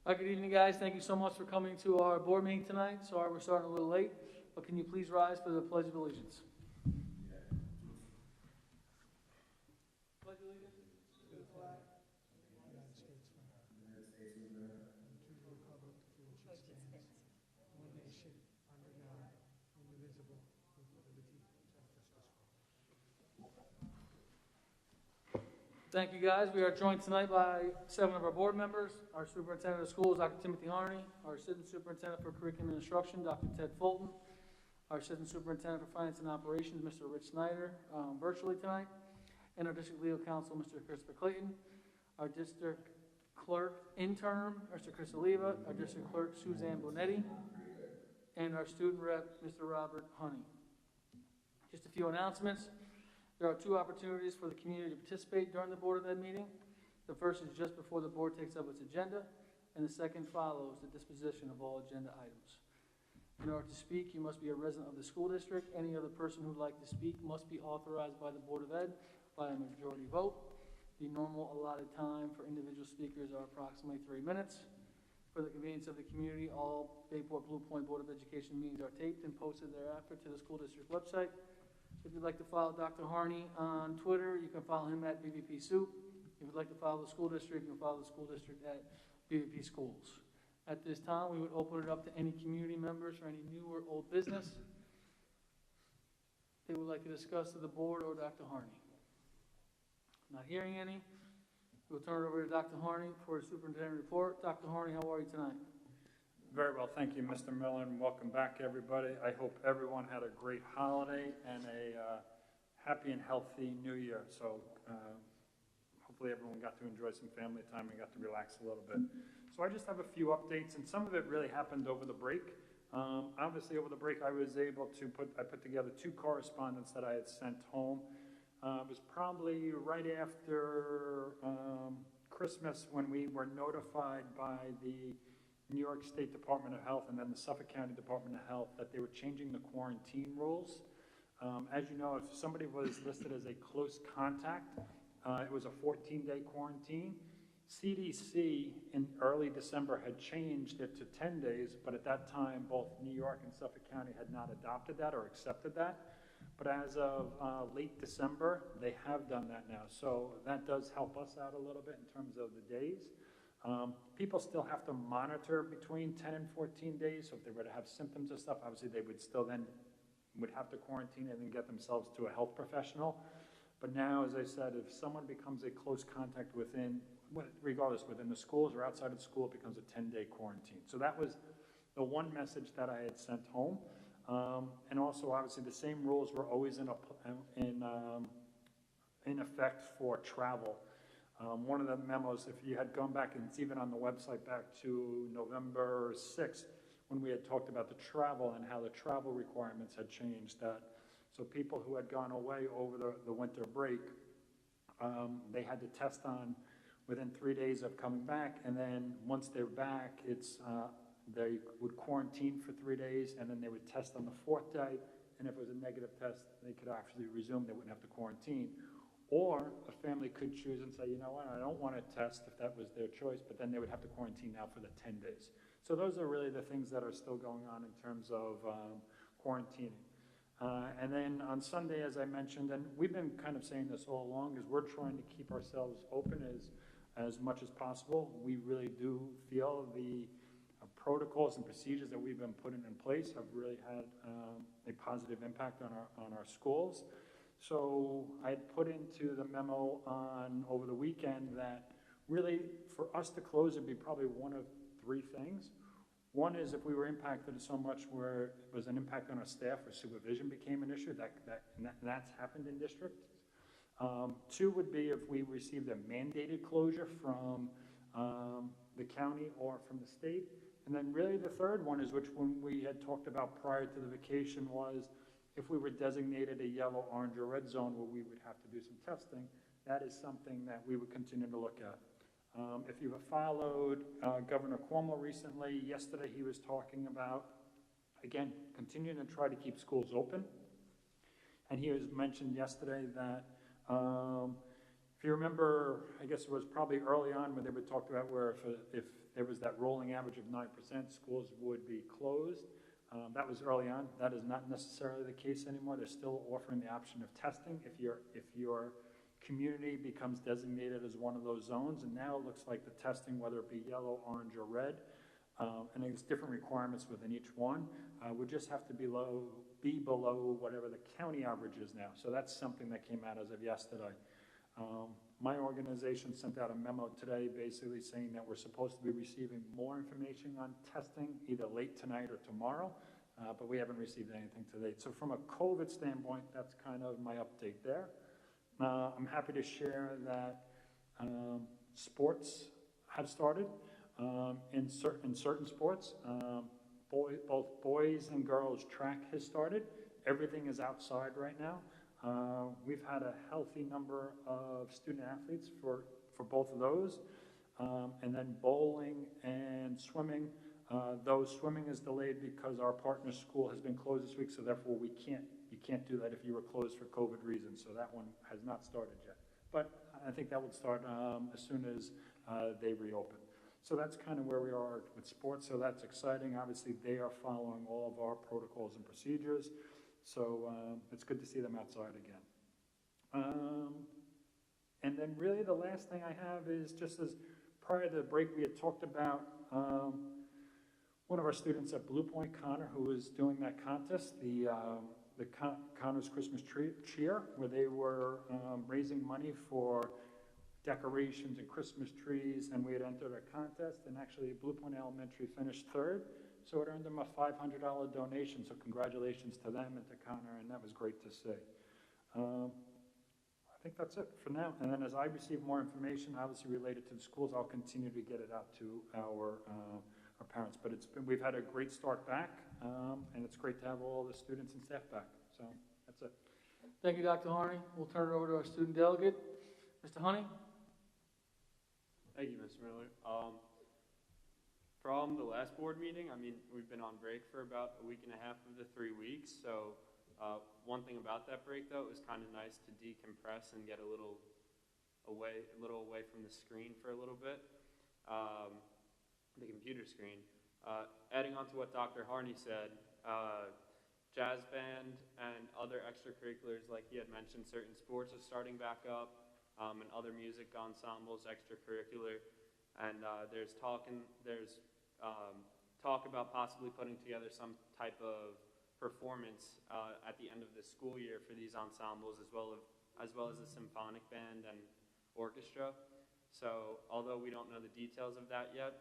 Good evening, guys. Thank you so much for coming to our board meeting tonight. Sorry we're starting a little late, but can you please rise for the Pledge of Allegiance? Pledge allegiance to the flag of the United States of America, and to the republic for which it stands, one nation, under God, indivisible, with liberty and justice for all. Thank you, guys. We are joined tonight by 7 of our board members. Our superintendent of schools, Dr. Timothy Harney. Our assistant superintendent for curriculum and instruction, Dr. Ted Fulton. Our assistant superintendent for finance and operations, Mr. Rich Snyder, virtually tonight. And our district legal counsel, Mr. Christopher Clayton. Our district clerk intern, Mr. Chris Oliva. Our district clerk, Suzanne Bonetti. And our student rep, Mr. Robert Honey. Just a few announcements. There are 2 opportunities for the community to participate during the Board of Ed meeting. The first is just before the board takes up its agenda, and the second follows the disposition of all agenda items. In order to speak, you must be a resident of the school district. Any other person who would like to speak must be authorized by the Board of Ed by a majority vote. The normal allotted time for individual speakers are approximately 3 minutes. For the convenience of the community, all Bayport Blue Point Board of Education meetings are taped and posted thereafter to the school district website. If you'd like to follow Dr. Harney on Twitter, you can follow him at BBP Soup. If you'd like to follow the school district, you can follow the school district at BBP Schools. At this time, we would open it up to any community members for any new or old business they would like to discuss to the board or Dr. Harney. Not hearing any, we'll turn it over to Dr. Harney for his superintendent report. Dr. Harney, how are you tonight? Very well, thank you, Mr. Miller, and welcome back, everybody. I hope everyone had a great holiday and a happy and healthy new year. So hopefully everyone got to enjoy some family time and got to relax a little bit. So I just have a few updates, and some of it really happened over the break. Obviously, over the break, I was able to put together 2 correspondence that I had sent home. It was probably right after Christmas when we were notified by the New York State Department of Health and then the Suffolk County Department of Health that they were changing the quarantine rules. As you know, if somebody was listed as a close contact, it was a 14-day quarantine. CDC in early December had changed it to 10 days, but at that time, both New York and Suffolk County had not adopted that or accepted that. But as of late December, they have done that now. So that does help us out a little bit in terms of the days. People still have to monitor between 10 and 14 days. So if they were to have symptoms and stuff, obviously they would still then would have to quarantine and then get themselves to a health professional. But now, as I said, if someone becomes a close contact regardless, within the schools or outside of school, it becomes a 10-day quarantine. So that was the one message that I had sent home. And also, obviously, the same rules were always in effect for travel. One of the memos, if you had gone back, and it's even on the website back to November 6th, when we had talked about the travel and how the travel requirements had changed, so people who had gone away over the winter break, they had to test on within 3 days of coming back, and then once they're back, they would quarantine for 3 days, and then they would test on the 4th day, and if it was a negative test, they could actually resume. They wouldn't have to quarantine. Or a family could choose and say, you know what, I don't want to test if that was their choice, but then they would have to quarantine now for the 10 days. So those are really the things that are still going on in terms of quarantining. And then on Sunday, as I mentioned, and we've been kind of saying this all along, is we're trying to keep ourselves open as much as possible. We really do feel the protocols and procedures that we've been putting in place have really had a positive impact on our schools. So I had put into the memo over the weekend that really for us to close it'd be probably one of 3 things. One is if we were impacted so much where it was an impact on our staff or supervision became an issue, that's happened in districts. 2 would be if we received a mandated closure from the county or from the state. And then really the third one is, which when we had talked about prior to the vacation, was if we were designated a yellow, orange, or red zone where we would have to do some testing. That is something that we would continue to look at. If you have followed Governor Cuomo recently, yesterday he was talking about, again, continuing to try to keep schools open. And he was mentioned yesterday that if you remember, I guess it was probably early on when they would talk about where if there was that rolling average of 9%, schools would be closed. That was early on. That is not necessarily the case anymore. They're still offering the option of testing if your community becomes designated as one of those zones, and now it looks like the testing, whether it be yellow, orange, or red, and there's different requirements within each one, would just have to be below whatever the county average is now. So that's something that came out as of yesterday. My organization sent out a memo today basically saying that we're supposed to be receiving more information on testing either late tonight or tomorrow, but we haven't received anything to date. So from a COVID standpoint, that's kind of my update there. I'm happy to share that sports have started in certain sports. Both boys and girls track has started. Everything is outside right now. We've had a healthy number of student athletes for both of those. And then bowling and swimming, though swimming is delayed because our partner school has been closed this week, so therefore you can't do that if you were closed for COVID reasons. So that one has not started yet. But I think that will start as soon as they reopen. So that's kind of where we are with sports, so that's exciting. Obviously, they are following all of our protocols and procedures. So it's good to see them outside again. And then really the last thing I have is just as prior to the break, we had talked about one of our students at Blue Point, Connor, who was doing that contest, the Connor's Christmas Cheer, where they were raising money for decorations and Christmas trees, and we had entered a contest, and actually Blue Point Elementary finished third. So it earned them a $500 donation, so congratulations to them and to Connor, and that was great to see. I think that's it for now. And then as I receive more information, obviously related to the schools, I'll continue to get it out to our parents. But we've had a great start back, and it's great to have all the students and staff back. So that's it. Thank you, Dr. Harney. We'll turn it over to our student delegate, Mr. Honey. Thank you, Mr. Miller. From the last board meeting, I mean, we've been on break for about a week and a half of the 3 weeks. So one thing about that break, though, it was kind of nice to decompress and get a little away from the screen for a little bit, the computer screen. Adding on to what Dr. Harney said, jazz band and other extracurriculars, like he had mentioned, certain sports are starting back up, and other music ensembles, extracurricular. And there's talk about possibly putting together some type of performance at the end of the school year for these ensembles, as well as a symphonic band and orchestra. So although we don't know the details of that yet,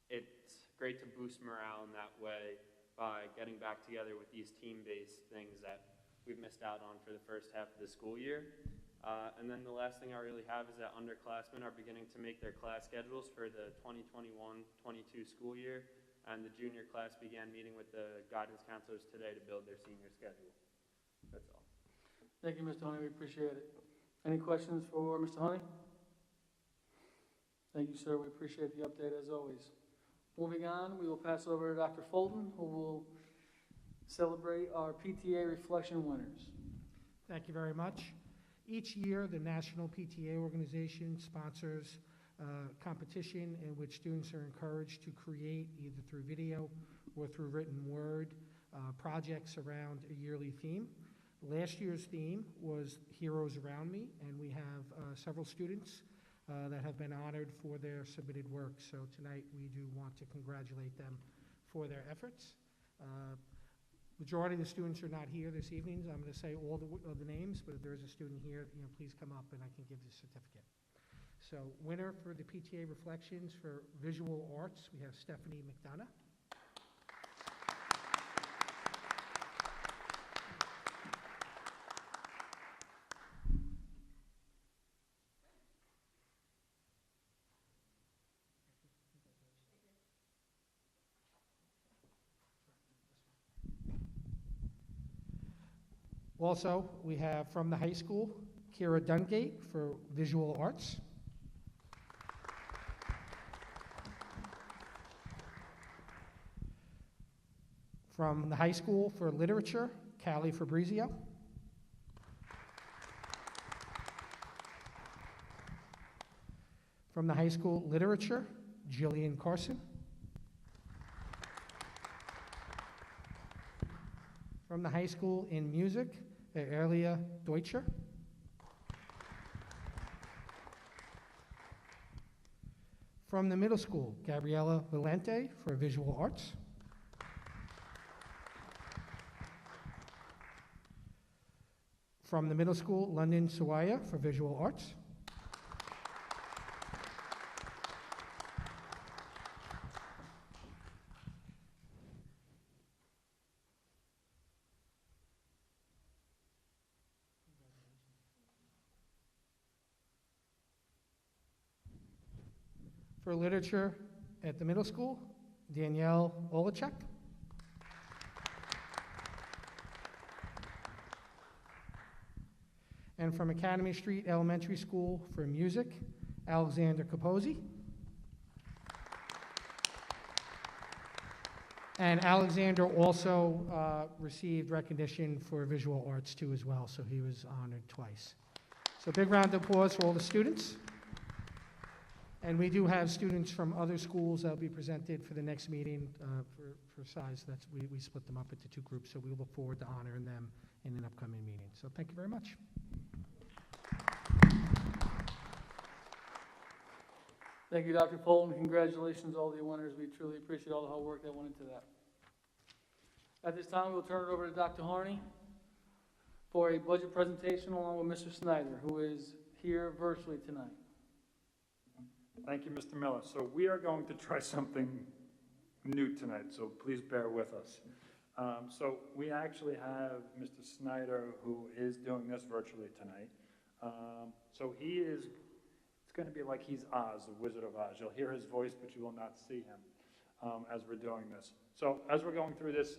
it's great to boost morale in that way by getting back together with these team-based things that we've missed out on for the first half of the school year. And then the last thing I really have is that underclassmen are beginning to make their class schedules for the 2021-22 school year, and the junior class began meeting with the guidance counselors today to build their senior schedule. That's all. Thank you, Mr. Honey. We appreciate it. Any questions for Mr. Honey? Thank you, sir. We appreciate the update as always. Moving on, we will pass over to Dr. Fulton, who will celebrate our PTA reflection winners. Thank you very much. Each year, the National PTA Organization sponsors a competition in which students are encouraged to create, either through video or through written word, projects around a yearly theme. Last year's theme was Heroes Around Me, and we have several students that have been honored for their submitted work. So tonight we do want to congratulate them for their efforts. Majority of the students are not here this evening. I'm going to say all the names, but if there is a student here, please come up and I can give the certificate. So winner for the PTA Reflections for Visual Arts, we have Stephanie McDonough. Also, we have from the high school, Kira Dungate for Visual Arts. From the high school for Literature, Callie Fabrizio. From the high school literature, Jillian Carson. From the high school in music, Earlia Deutscher. From the middle school, Gabriela Valente for visual arts. From the middle school, London Suwaya for visual arts. For literature at the middle school, Danielle Olachek. And from Academy Street Elementary School for music, Alexander Capozzi. And Alexander also received recognition for visual arts too as well, so he was honored twice. So big round of applause for all the students. And we do have students from other schools that will be presented for the next meeting for size. We split them up into two groups, so we look forward to honoring them in an upcoming meeting. So thank you very much. Thank you, Dr. Fulton. Congratulations to all the winners. We truly appreciate all the hard work that went into that. At this time, we'll turn it over to Dr. Harney for a budget presentation along with Mr. Snyder, who is here virtually tonight. Thank you, Mr. Miller. So we are going to try something new tonight, so please bear with us. So we actually have Mr. Snyder, who is doing this virtually tonight. So he is, it's going to be like he's Oz, the Wizard of Oz. You'll hear his voice, but you will not see him as we're doing this. So as we're going through this,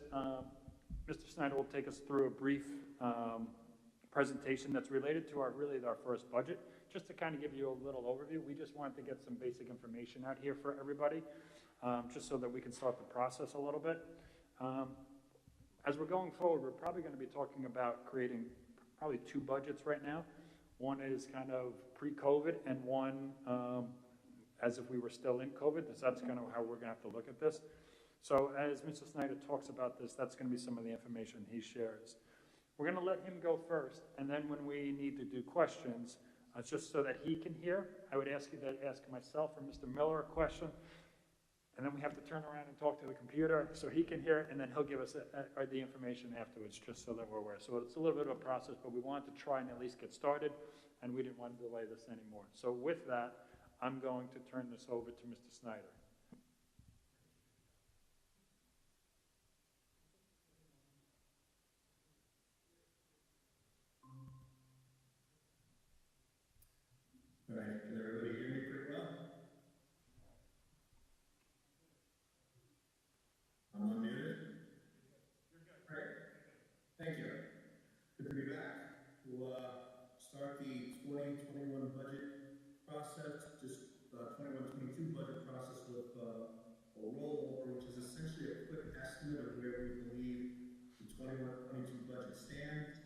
Mr. Snyder will take us through a brief presentation that's related to our first budget. Just to kind of give you a little overview, we just wanted to get some basic information out here for everybody, just so that we can start the process a little bit. As we're going forward, we're probably going to be talking about creating probably two budgets right now. One is kind of pre-COVID, and one as if we were still in COVID. That's kind of how we're going to have to look at this. So as Mr. Snyder talks about this, that's going to be some of the information he shares. We're going to let him go first, and then when we need to do questions, just so that he can hear, I would ask you to ask myself or Mr. Miller a question, and then we have to turn around and talk to the computer so he can hear it, and then he'll give us the information afterwards, just so that we're aware. So it's a little bit of a process, but we wanted to try and at least get started, and we didn't want to delay this anymore. So with that, I'm going to turn this over to Mr. Snyder. All right, can everybody hear me pretty well? I'm unmuted? Great, thank you. Good to be back. We'll start the 2021 budget process, just 21-22 budget process with a rollover, which is essentially a quick estimate of where we believe the 21-22 budget stands.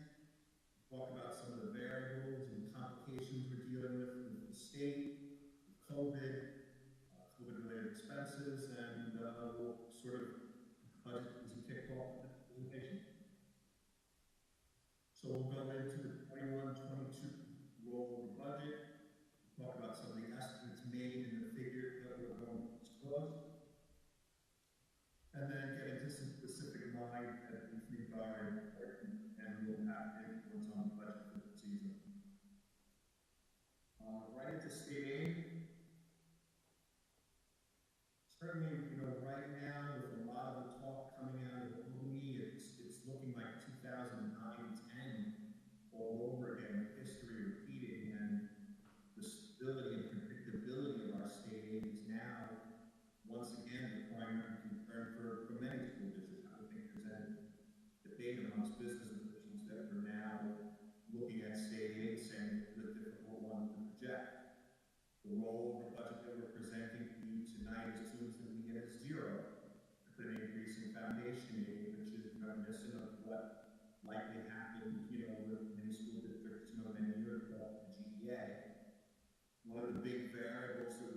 Talk about some of the variables and complications we're dealing with the state, with COVID, COVID-related expenses, and we'll sort of budget as we kick off the presentation. So we'll go into the 21-22 rollover budget, talk about some of the estimates made and the figures that we're going to disclose, and then get into some specific lines that we think are important and will have influence on the budget for the season. Right into state aid. Certainly, right now, with a lot of the talk coming out of the economy, it's looking like 2009-10 all over again, with history repeating, and the stability and predictability of our state aid is now, once again, the primary concern for many school districts. I would think there's any debate amongst business officials that we're now looking at state aid saying it's a difficult one to project. The rollover budget that we're presenting to you tonight assumes that we get a zero with an increase in foundation aid, which is reminiscent of what likely happened, with many school districts, many years ago, the GEA. One of the big variables that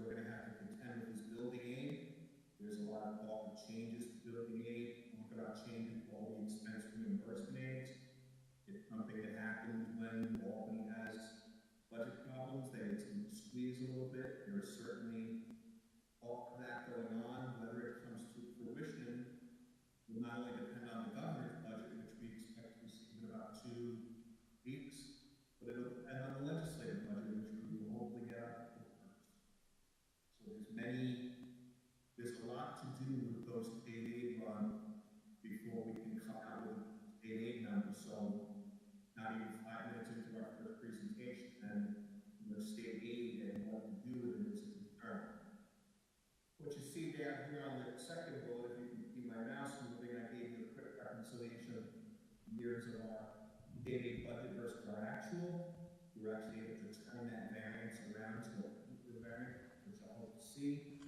changes to building aid, talk about changes to all the expense reimbursement aids. It's something that happens when Albany has budget problems, they squeeze a little bit. There's certainly all of that going on. Whether it comes to fruition will not only depend on the governor's budget, which we expect to receive in about 2 weeks, but it'll depend on the legislative budget, which we will hopefully get out first. So there's a lot to do with those state aid run before we can come out with state aid numbers. So not even 5 minutes into our first presentation, and state aid and what to do with it is a concern. What you see down here on the second bullet, if you can see my mouse moving, I gave you a quick reconciliation of years of our state aid budget versus our actual. We were actually able to turn that variance around to a the variance, which I hope to see,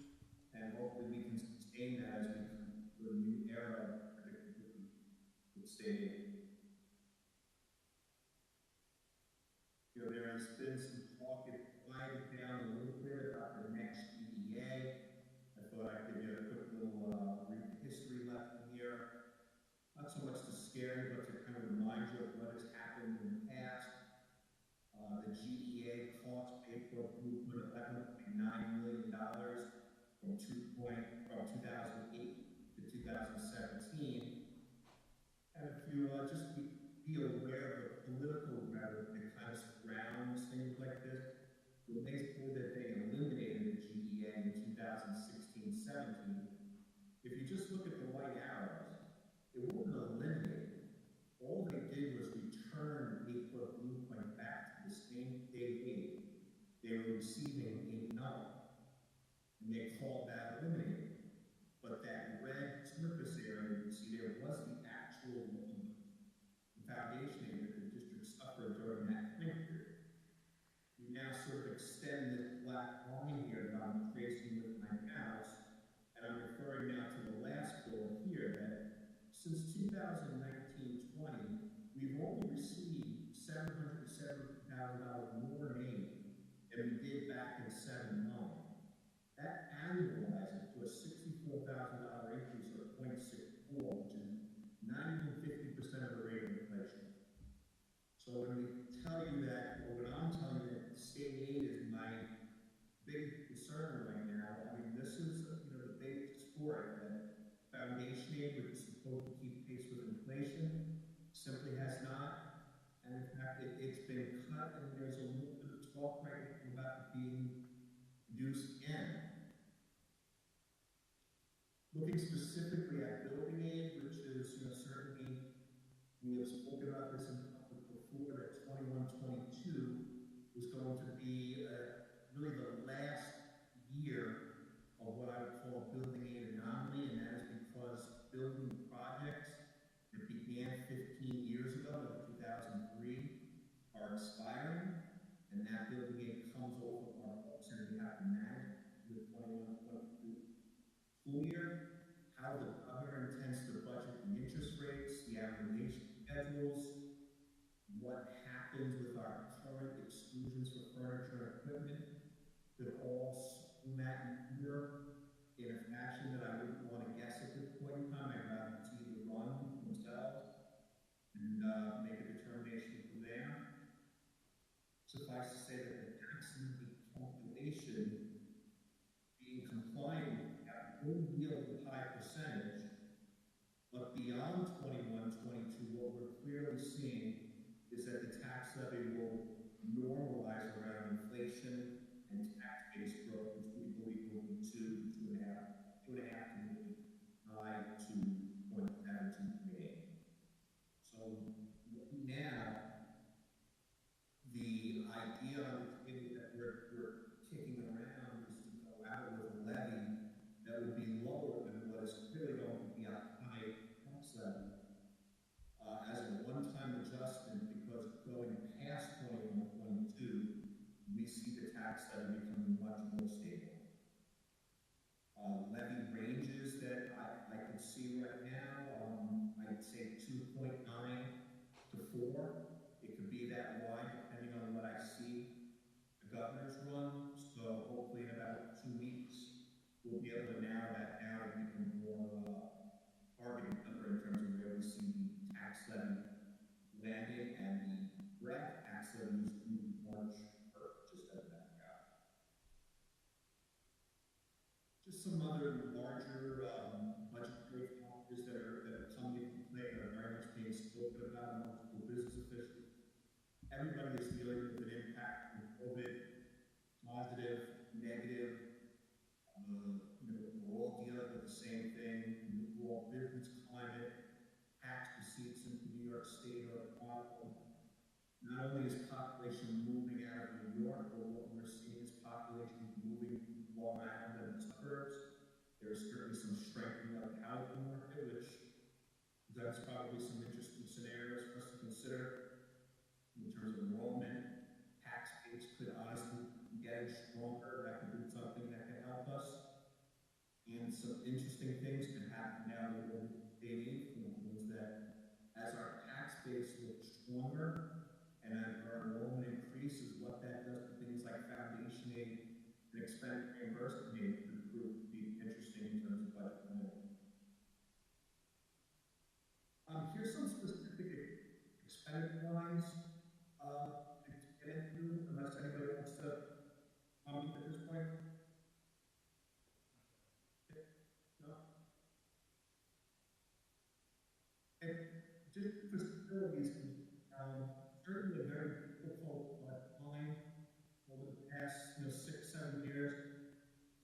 and hopefully we can sustain that as we come to a new era of predictability with state aid. There has been some talk, it quieted down a little bit about the next GEA. I thought I'd give you a quick little history lesson here. Not so much to scare you, but to kind of remind you of what has happened in the past. The GEA cost April movement $11.9 million from 2008 to 2017. And if you just be aware of the political rhetoric that kind of surrounds things like this, when they say that they eliminated the GEA in 2016-17, if you just look at the white arrows, it wasn't eliminated. All they did was return April Blueprint back to the same state aid they were receiving in NULL, and they called that eliminated. But that red surface area you see there was the actual foundation aid that the district suffered during that time period. We now sort of extend this black line here that I'm tracing with my mouse, and I'm referring now to the last bullet here that since 2019-20, we've only received $770,000 more in aid than we did back in 7-9. That annualizes to a $64,000 increase of 0.64, which is not even 50% of the rate of inflation. So when we tell you that, or when I'm telling you that state aid is my big concern right now, I mean, this is the basis for it. That foundation aid, which is supposed to keep pace with inflation, simply has not. And in fact, it's been cut, and there's a little bit of talk right now about it being reduced again. Looking specifically at building aid, which is certainly, we have spoken about this in public before, that 21-22 was going to be really the last year of what I would call building aid anomaly, and that is because building projects that began 15 years ago, in 2003, are expiring, and that building aid comes over our books, and we have to manage the 21-22 school year. How the governor intends to budget the interest rates, the amortization schedules, what happens with our current exclusions for furniture and equipment, could all swing that year in a fashion that I wouldn't want to guess at this point in time. I'd rather see the run themselves and make a determination from there. Suffice to say that the tax calculation being compliant will yield a high percentage, but beyond 21-22, what we're clearly seeing is that the tax levy will normalize around inflation and tax-based growth, which we believe will be 2.5 to high to 0.728. So now, the idea that we're kicking around is to go out with a levy that would be lower than what is clearly going to be a high tax levy as a one-time adjustment, because going past 21-22, we see the tax levy becoming much more stable. Levy ranges that I can see right now, I'd say 2.9 to 4. It could be that wide depending on what I see the governor's run. So hopefully in about 2 weeks, we'll be able to narrow that down and make a more targeted number in terms of where we see the tax levy landing and the direct tax levies through March 1st, just as that guy. Just some other larger budgetary factors that are coming into play that are very much being spoken about among school business officials. Everybody is dealing with an impact from COVID, positive, negative. We're all dealing with the same thing. The overall business climate, tax receipts into New York State are a problem. Not only is population moving out of New York, but what we're seeing is population moving to Long Island and the suburbs. There's certainly some strengthening of the housing market, which presents probably some interesting scenarios for us to consider in terms of enrollment. Tax base could honestly be getting stronger. That could be something that can help us. And some interesting things can happen now that we're dating is that as our tax base looks stronger and as our enrollment increases, what that does to things like foundation aid and expense reimbursement aid could prove to be interesting in terms of budget planning. Here's some specific expenditure lines to get into, unless anybody wants to comment at this point. And just facilities, certainly a very difficult line over the past 6-7 years.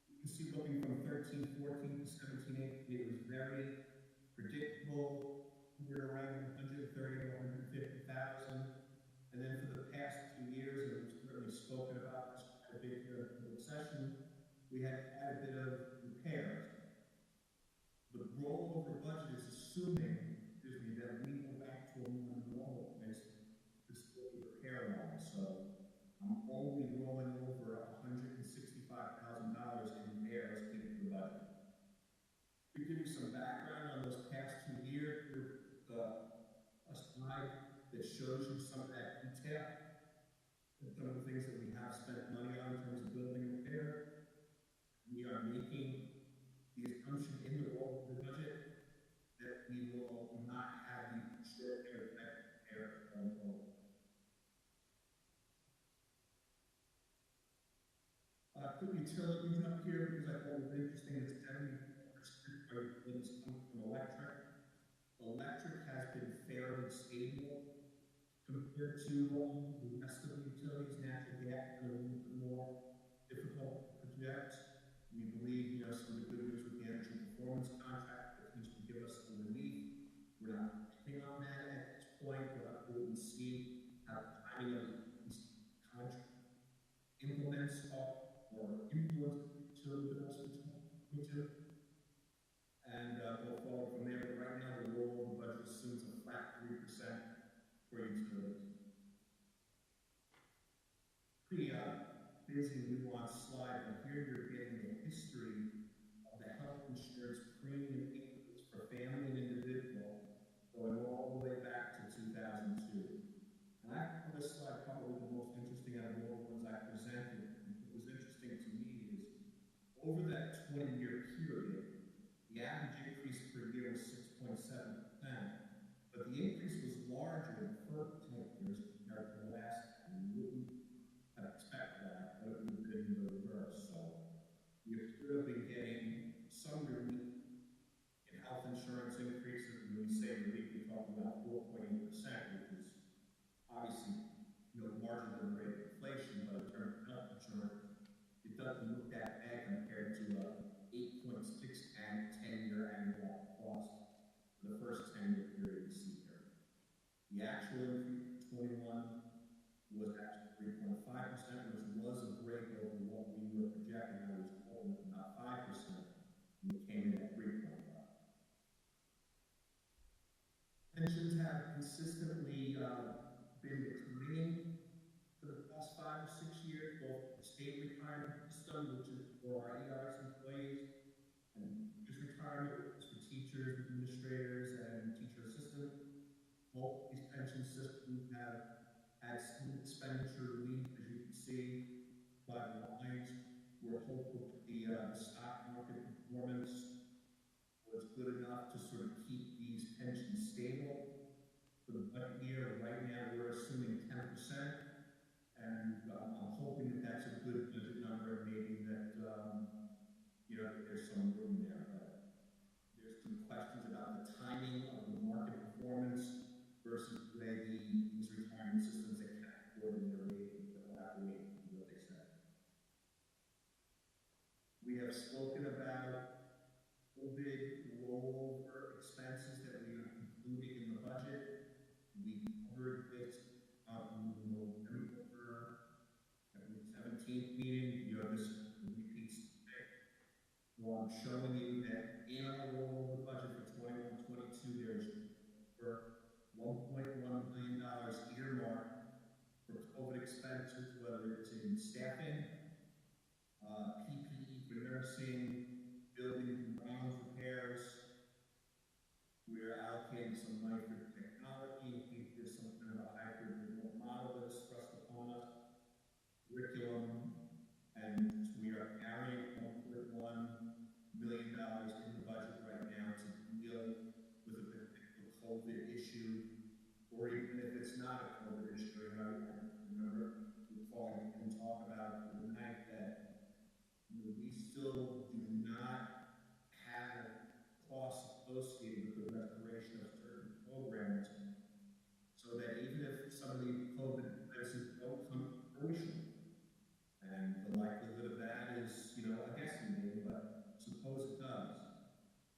You can see looking from 13-14 to 17-18, it was very predictable. We were around 130 to 150,000. And then for the past 2 years, and we've certainly spoken about this quite a bit here in the session, we had quite a bit of repairs. The rollover budget is assuming that we go back to a more normal place to still repair line. So I'm only rolling over $165,000 in repairs into the budget. To give you some background on those past 2 years, a slide that shows you some of that detail and some of the things that we have spent money on in terms of building and repair. We are making the assumption in the roll of the budget that we will not have the extraordinary effect of repair going forward. Put utilities up here because I thought it was interesting that 70% of our utilities come from electric. Electric has been fairly stable compared to the rest of the utilities. Natural gas is a little bit more difficult to project. We believe, some of the good news with the energy performance contract that needs to give us the relief. We're not depending on that at this point. We'll have to wait and see how the timing of these contract implements or influence utility bills for 2022. And we'll follow from there. But right now, the rollover budget assumes a flat 3% for utilities. Pretty busy, nuanced slide, but here you're getting the history of the health insurance premium increase for family and individual going all the way back to 2002. And I found this slide probably the most interesting out of all the ones I presented. What was interesting to me is over that 20-year period, the average increase per year was 6.7%, but the increase was larger in the first 10 years compared to the last 10. You wouldn't have expected that, but it would have been the reverse. So we've still been getting some relief in health insurance increases. When we say relief, we're talking about 4.8%, which is obviously larger than the rate of inflation, but in terms of health insurance, it doesn't look that bad compared to 8.6 and 10-year annual cost for the first 10-year period you see here. The actual increase in 21 was actually 3.5%, which was a break over what we were projecting. I was hoping about 5%, and we came in at 3.5%. Pensions have consistently been declining for the past 5 or 6 years, both the state retirement system, which is for our ERS employees, and just retirement for teachers, administrators, and teacher assistants. Both these pension systems have had some expenditure relief, as you can see by the lines. We're hopeful that the stock market there's some room there, but there's some questions about the timing of the market performance versus the way these retirement systems that can't afford in their ratings, that will have to wait and see what they say. We have spoken about COVID rollover expenses that we are including in the budget. We covered this on November 17th meeting. You know, this repeats today. Well, I'm showing you that in our rollover budget for 21-22, there's for $1.1 million earmarked for COVID expenses, whether it's in staffing, PPE for nursing, building and grounds repairs. We're allocating some money for technology in case there's some kind of a hybrid remote model that is thrust upon us. Curriculum, and we are carrying $1.1 million in the budget right now to deal with a particular COVID issue, or even if it's not a COVID issue. I remember recalling and talk about the night that we still do not have costs associated with the restoration of certain programs, so that even if some of these COVID places don't come to fruition, and the likelihood of that is, you know, a guessing game, but suppose it does,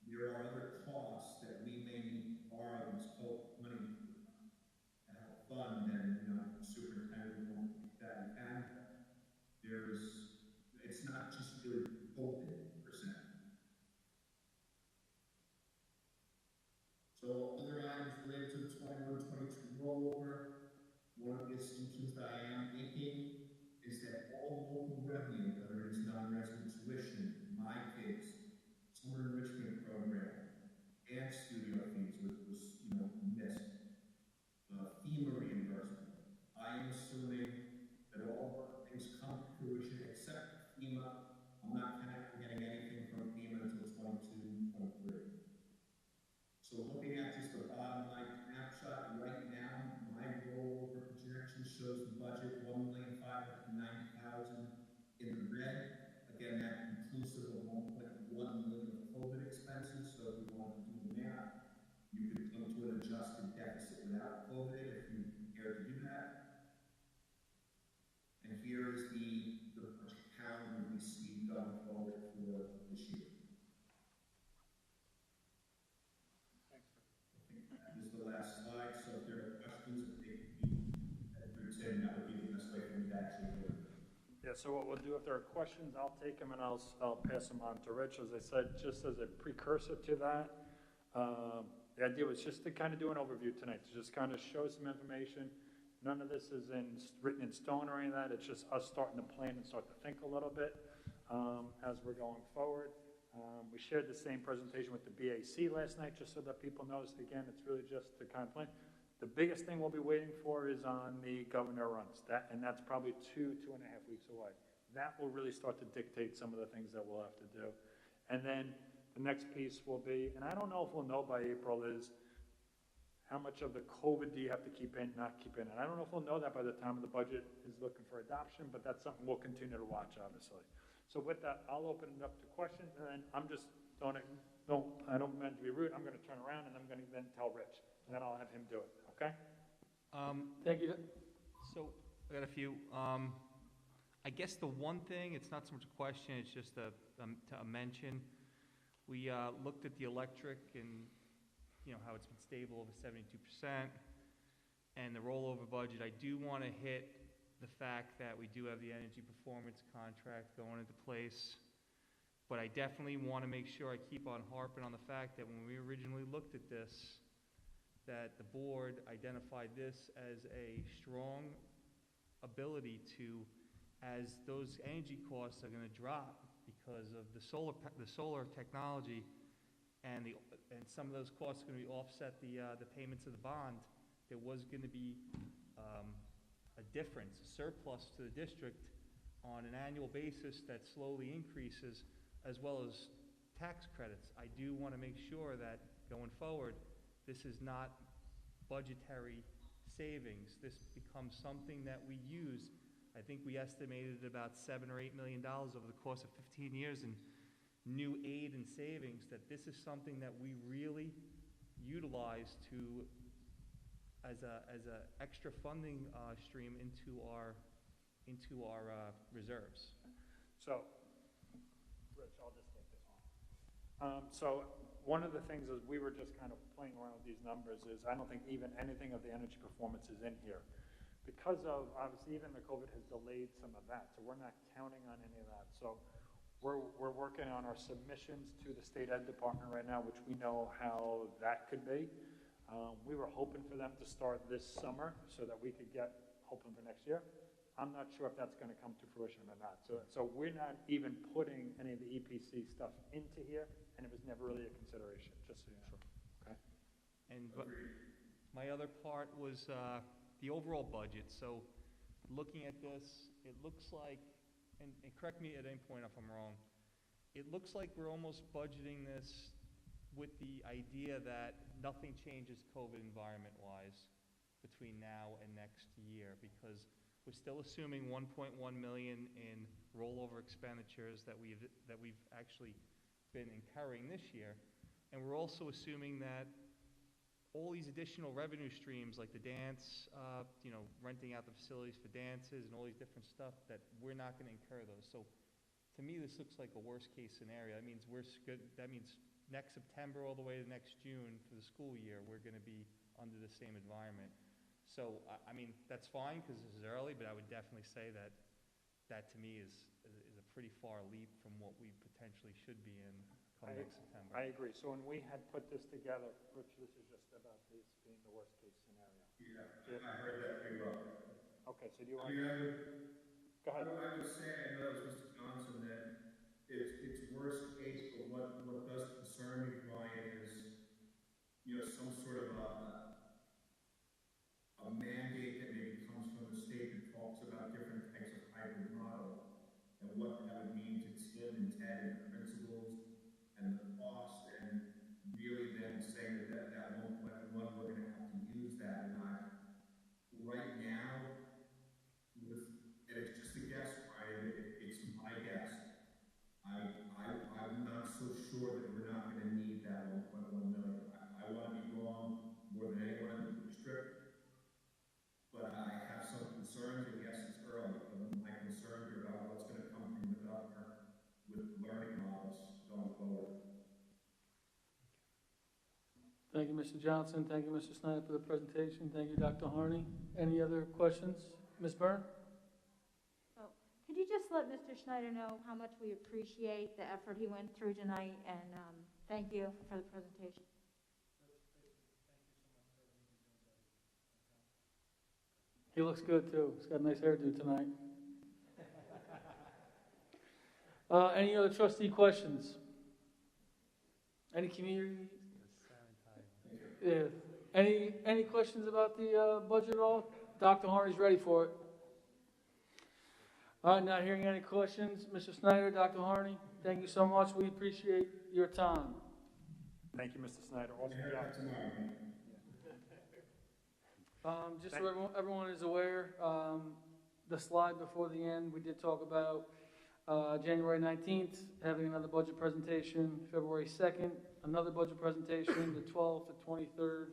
there are other costs that we may need to borrow this COVID money to help fund, and, you know, superintendent won't take that in hand. It's not just really COVID per se. So other items related to the 21-22 rollover, one of the assumptions that I am making is that all local revenue, whether it's non-resident tuition, my kids, summer enrichment program, dance studio fees, which was, you know, missed, FEMA reimbursement. I am assuming that all of things come to fruition except FEMA. I'm not getting anything from FEMA until 22-23. So looking at just the bottom line snapshot right now, my rollover projection shows the budget $1,590,000 in the red. Again, that's inclusive of $1.1 million of COVID expenses. So if you want to do the math, you could come to an adjusted deficit without COVID if you care to do that. And here is the budget calendar we see going forward for this year. I think that is the last slide. So if there are questions, if they could be entertained, that would be the best way for me to actually do it. Yeah, so what we'll do, if there are questions, I'll take them and I'll pass them on to Rich. As I said, just as a precursor to that, the idea was just to kind of do an overview tonight, to just kind of show some information. None of this is written in stone or any of that. It's just us starting to plan and start to think a little bit as we're going forward. We shared the same presentation with the BAC last night, just so that people noticed. Again, it's really just to kind of plan. The biggest thing we'll be waiting for is on the governor runs, and that's probably 2.5 weeks away. That will really start to dictate some of the things that we'll have to do. And then the next piece will be, and I don't know if we'll know by April, is how much of the COVID do you have to keep in, not keep in? And I don't know if we'll know that by the time the budget is looking for adoption, but that's something we'll continue to watch, obviously. So with that, I'll open it up to questions, and then I'm just I don't mean to be rude, I'm going to turn around and I'm going to then tell Rich, and then I'll have him do it, okay? Thank you. So I got a few. I guess the one thing, it's not so much a question, it's just a mention. We looked at the electric and, you know, how it's been stable over 72%, and the rollover budget. I do want to hit the fact that we do have the energy performance contract going into place, but I definitely want to make sure I keep on harping on the fact that when we originally looked at this, that the board identified this as a strong ability to, as those energy costs are going to drop because of the solar technology, and some of those costs are going to be offset the payments of the bond. There was going to be a difference, a surplus to the district on an annual basis that slowly increases, as well as tax credits. I do want to make sure that going forward, this is not budgetary savings. This becomes something that we use. I think we estimated about $7 or $8 million over the course of 15 years, and new aid and savings, that this is something that we really utilize to, as a extra funding stream into our reserves. So, Rich, I'll just take this on. So one of the things is we were just kind of playing around with these numbers is I don't think even anything of the energy performance is in here. Because of, obviously, even the COVID has delayed some of that, so we're not counting on any of that. So we're working on our submissions to the state ed department right now, which we know how that could be. We were hoping for them to start this summer so that we could get, hoping for next year. I'm not sure if that's going to come to fruition or not. So we're not even putting any of the EPC stuff into here, and it was never really a consideration, just so you know. Okay. And my other part was the overall budget. So looking at this, it looks like, and correct me at any point if I'm wrong, it looks like we're almost budgeting this with the idea that nothing changes COVID environment-wise between now and next year, because we're still assuming 1.1 million in rollover expenditures that we've actually been incurring this year, and we're also assuming that all these additional revenue streams like the dance, renting out the facilities for dances and all these different stuff, that we're not going to incur those. So to me, this looks like a worst case scenario. That means that means next September all the way to next June for the school year, we're going to be under the same environment. So, I mean, that's fine because this is early, but I would definitely say that to me is a pretty far leap from what we potentially should be in come next September. I agree. So when we had put this together, Rich, this is just about this being the worst case scenario. Yeah, I heard that pretty well. Okay, so do you want I mean, go ahead. I would say, I know it was Mr. Johnson, that it's worst case, but what does concern me, Brian, is, some sort of a mandate that maybe comes from the state that talks about different types of hybrid model and what that would mean to Tim and Ted and the principals and the cost, and really then saying that 1.1, we're going to have to use that. And right now, and it's just a guess, Brian, it's my guess. I'm not so sure that we're not going to need that 1.1 million. I want to be wrong more than anyone in the district, but I have some concerns, and yes, it's early, but my concerns are about what's going to come from the governor with learning models going forward. Thank you, Mr. Johnson. Thank you, Mr. Snyder, for the presentation. Thank you, Dr. Harney. Any other questions? Ms. Byrne? Could you just let Mr. Schneider know how much we appreciate the effort he went through tonight, and thank you for the presentation. He looks good, too. He's got a nice hairdo tonight. Any other trustee questions? Any community? Yeah. Any questions about the budget at all? Dr. Harney's ready for it. All right, not hearing any questions. Mr. Snyder, Dr. Harney, thank you so much. We appreciate your time. Thank you, Mr. Snyder. Awesome job. Just so everyone is aware, the slide before the end, we did talk about January 19th, having another budget presentation, February 2nd, another budget presentation, the 12th, the 23rd.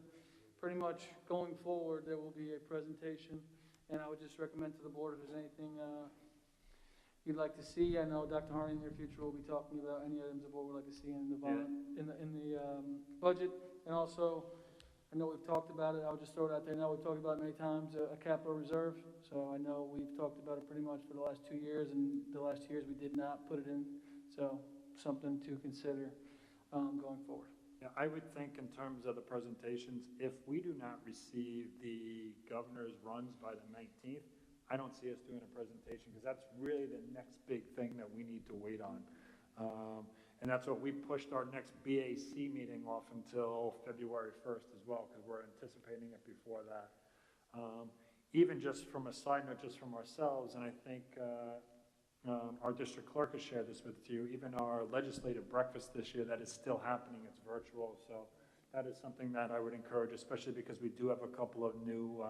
Pretty much going forward, there will be a presentation, and I would just recommend to the board if there's anything you'd like to see. I know Dr. Harney in the near future will be talking about any items the board would like to see in the budget, and also I know we've talked about it. I'll just throw it out there now. We've talked about it many times, a capital reserve. So I know we've talked about it pretty much for the last 2 years, and the last 2 years we did not put it in. So something to consider going forward. Yeah, I would think in terms of the presentations, if we do not receive the governor's runs by the 19th, I don't see us doing a presentation because that's really the next big thing that we need to wait on. And that's what we pushed our next BAC meeting off until February 1st as well, because we're anticipating it before that. Even just from a side note, just from ourselves, and I think our district clerk has shared this with you, even our legislative breakfast this year, that is still happening. It's virtual. So that is something that I would encourage, especially because we do have a couple of new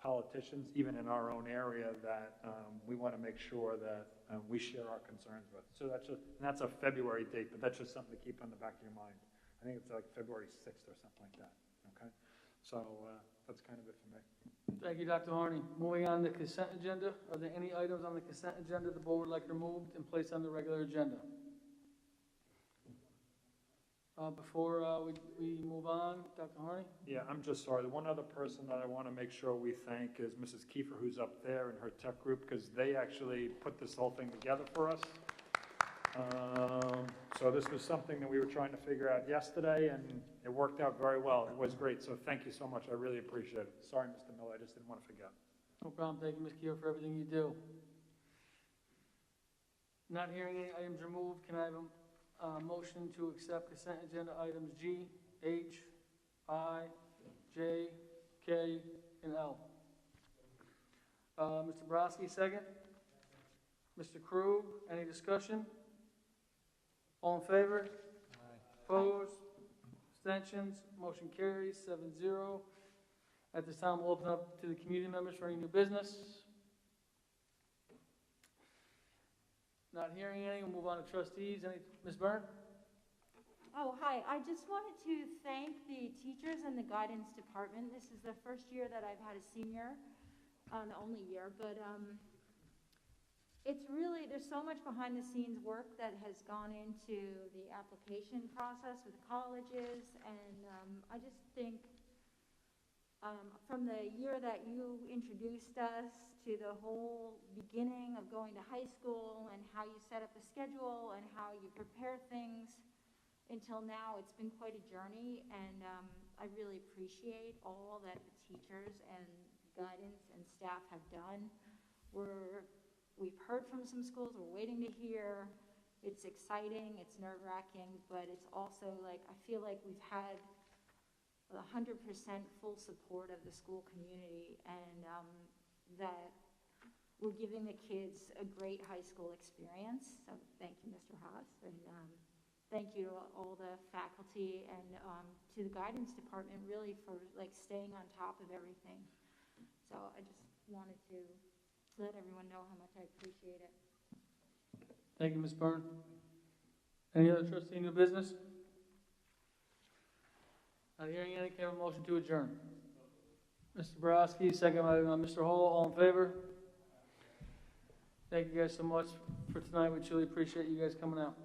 politicians, even in our own area, that we want to make sure that we share our concerns with. So that's a February date, but that's just something to keep on the back of your mind. I think it's like February 6th or something like that, okay? So that's kind of it for me. Thank you, Dr. Harney. Moving on to the consent agenda. Are there any items on the consent agenda the board would like removed and placed on the regular agenda? Before we move on, Dr. Harney? Yeah, I'm just sorry. The one other person that I want to make sure we thank is Mrs. Kiefer, who's up there, and her tech group, because they actually put this whole thing together for us. So this was something that we were trying to figure out yesterday, and it worked out very well. It was great, so thank you so much. I really appreciate it. Sorry, Mr. Miller, I just didn't want to forget. No problem. Thank you, Ms. Keough, for everything you do. Not hearing any items removed, can I have a motion to accept consent agenda items G, H, I, J, K, and L? Mr. Brodsky, second. Mr. Krug, any discussion? All in favor? Opposed? Abstentions? Motion carries 7-0. At this time, we'll open up to the community members for any new business. Not hearing any, we'll move on to trustees. Ms. Byrne? Oh, hi. I just wanted to thank the teachers and the guidance department. This is the first year that I've had a senior, the only year, but it's really, there's so much behind the scenes work that has gone into the application process with colleges, and I just think from the year that you introduced us to the whole beginning of going to high school and how you set up a schedule and how you prepare things until now, it's been quite a journey, and I really appreciate all that the teachers and guidance and staff have done. We've heard from some schools, we're waiting to hear. It's exciting, it's nerve-wracking, but it's also like, I feel like we've had 100% full support of the school community, and that we're giving the kids a great high school experience. So thank you, Mr. Haas, and thank you to all the faculty and to the guidance department, really, for like staying on top of everything. So I just wanted to let everyone know how much I appreciate it. Thank you, Ms. Byrne. Any other trustee new business? Not hearing any, can I have a motion to adjourn? Mr. Borowski, second by Mr. Hall. All in favor? Thank you guys so much for tonight. We truly appreciate you guys coming out.